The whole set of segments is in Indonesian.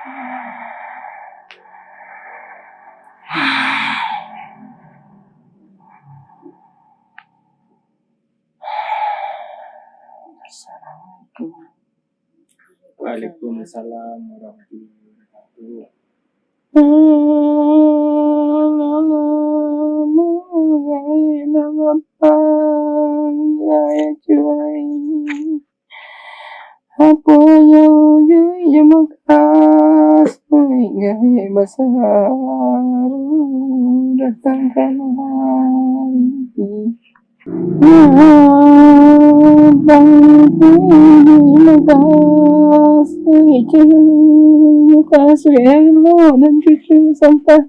Assalamualaikum. Waalaikumsalam warahmatullahi wabarakatuh. Apa yang je makas gaya basaru datangkan hari bang makas muka selo dan cucu sampai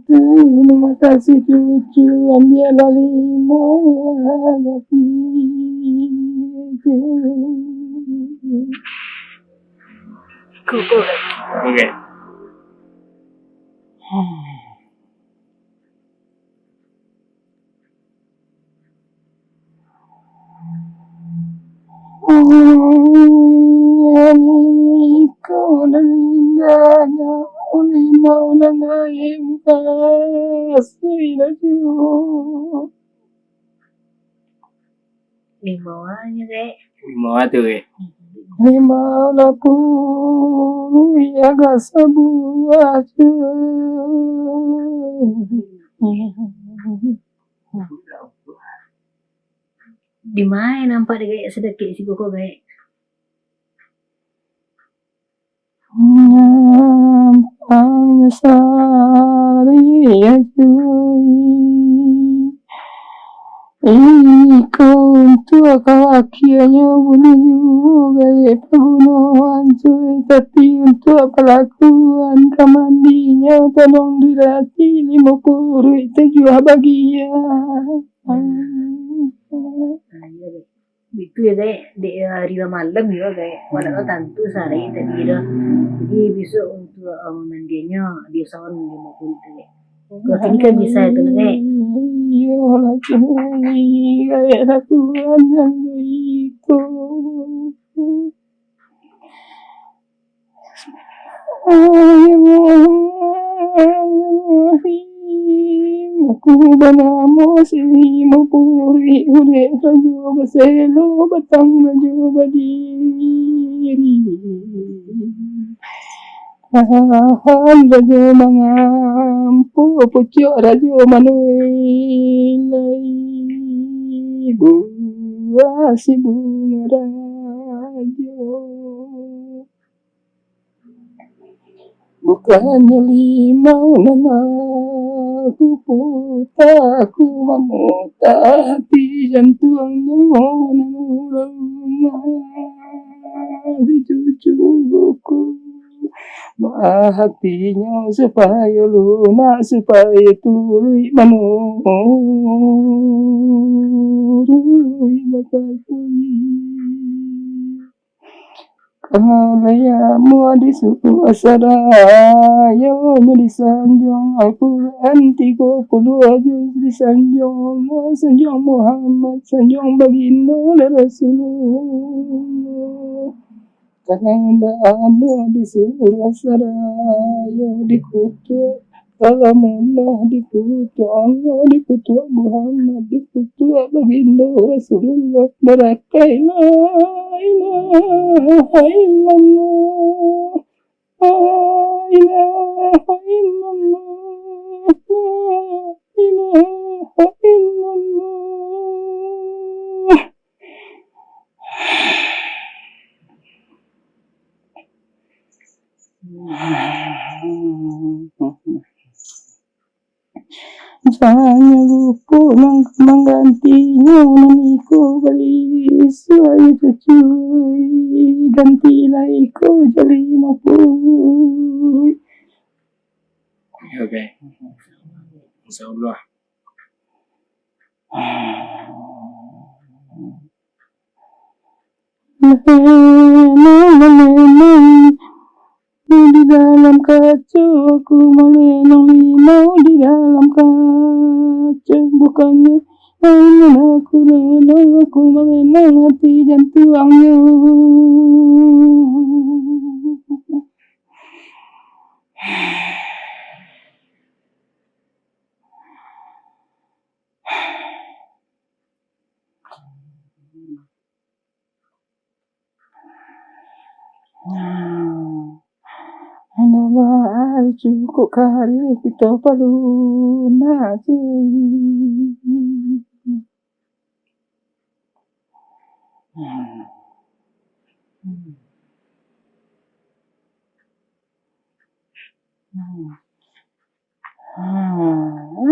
terima kasih cucu ambil lima lagi. Oke. Kau dan indahnya oleh mau nangaim kasih laju. Limauannya kayak Limau tuh kayak. Lima lapu agak sabu aja. di mana nampak dia kayak sedikit si koko kayak Nampaknya sari ya cuy. Ikut tua kawakiannya boleh juga ya pembunuhan cuy. Tapi untuk pelakuan kamandinya tolong dilatih 50 itu juga bagian. itu ya kayak di riba malam juga kayak walau tentu sehari tadi dah jadi besok untuk mandinya dia soal 50 itu kayak kalau ini kan bisa itu kayak iya lah cuy kayak lakuan yang itu aku banamo sini mapuri ure rajo baselo batang rajo badiri rajo mangampu pucuk rajo manuilai buah si bunga rajo bukannya limau nanaku putaku memuta hati jantungnya si cucuku hatinya supaya lunak supaya tuli manurui bakal tuli Kalaya mua di suku asaraya di sanjung Al-Quran 32 juz di sanjung Muhammad sanjung baginda Rasulullah Kalaya mua di suku asaraya di kutu Kalamullah di kutu Allah di kutu Muhammad di kutu baginda Rasulullah barakai la ilaha illallah la ilaha illallah la ilaha illallah Jangan lupa menggantinya naniku beli saya cucu gantilah ikut jadi 50 Oke. Insyaallah. Di dalam kaca aku melenong limau di dalam kaca bukannya Aku mengenang hati jantungnya. Nama cukup kali kita perlu nak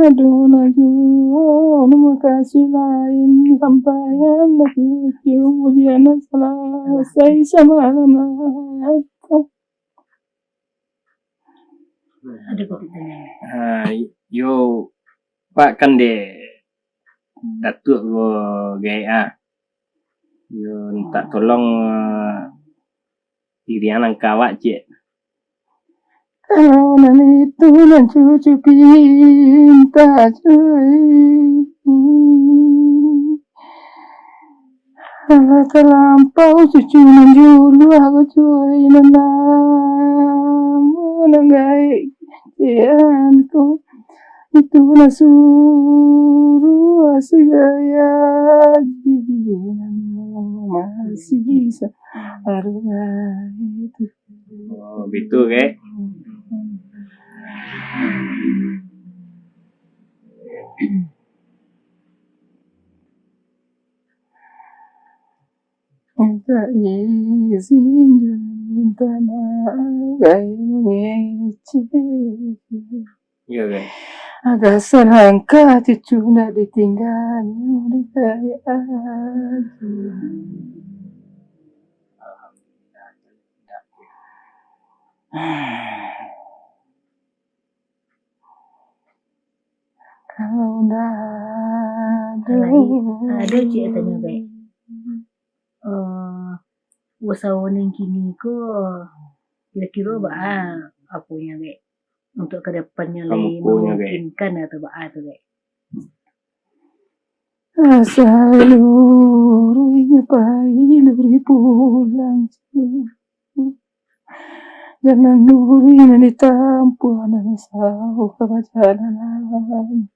aduh najwa nama kasih lain sampaian lagi kemudian selesai semalam aku. Ada kopi tanya. Yo Pak kan de datuk go gaya. Yo minta tolong dirian angkawak je. Kalau nanti itu dan cucu pinta cuy. Terlampau cucu menjulu aku cuy nanamu nanggai kianku itu nasuruh segaya masih bisa harga itu. Oh, betul ke? Minta izin minta maaf gaya mengecek. Iya kan? Agak selangkah cucu nak ditinggalnya gaya aja. Kalau dah ada cik tanya baik. Usahawan yang kini ko kira-kira apa yang baik untuk kedepannya lebih memungkinkan atau tu baik. Seluruhnya luri pulang. Jangan nuri nanti tampuan sahur kebacaran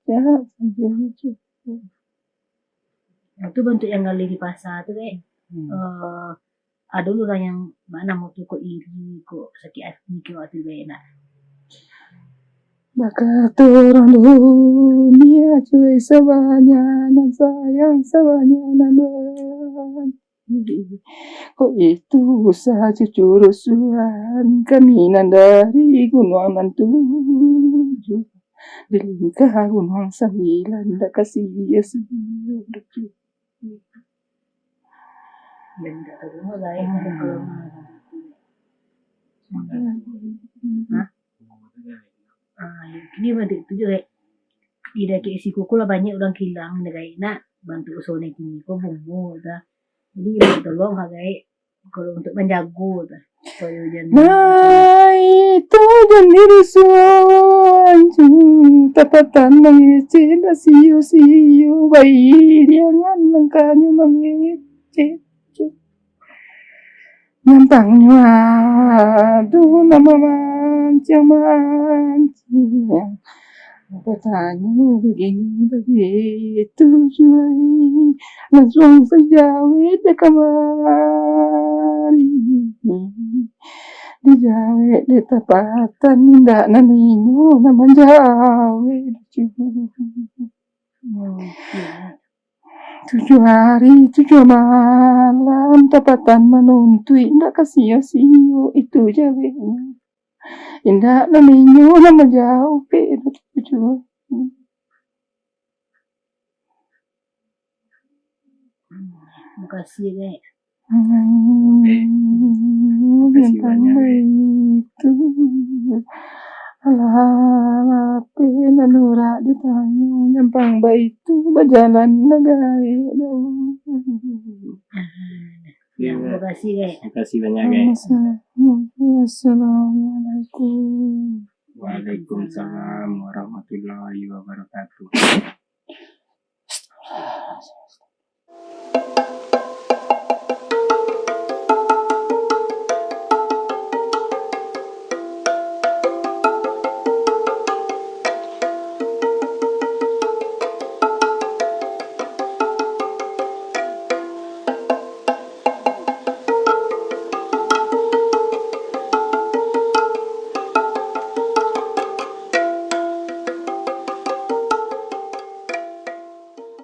ya sambil cukup. Itu bentuk yang gali di pasar tu baik. Ada orang yang mana mau tu kok iri kok sakit hati ke waktu baik nak. Bakat orang dunia cuy sebanyak dan sayang sebanyak dan kok itu usaha cucu rusuhan keminan dari gunung Mantuju di lingkar gunung 9 dah kasih ya sih udah cuy. Dan tak tahu mana lain ada kelemahan. Ini bantu tu juga. Di daki si kuku lah banyak orang kilang negai nak bantu usaha ni kini ko bumbu dah. Jadi tolong hagai kalau untuk menjago dah. Nah itu jadi suan tapatan mengecil siu bayi jangan langkahnya mengecil nyampangnya aduh nama mancing bertanya begini begitu cuy langsung sejawit kemari dijawet di tempatan tidak naninyo naman jawet cuy. 7 hari 7 malam tempatan menuntui tidak kasih-kasih itu jawetnya. Indah naninyo naman jauh ke cuy. Makasih deh. Makasih banyak. Itu alah penanura ditanya nyampang baik itu berjalan negara. Terima kasih deh. Terima kasih banyak guys. Assalamualaikum. Waalaikumsalam warahmatullahi wabarakatuh. semesta.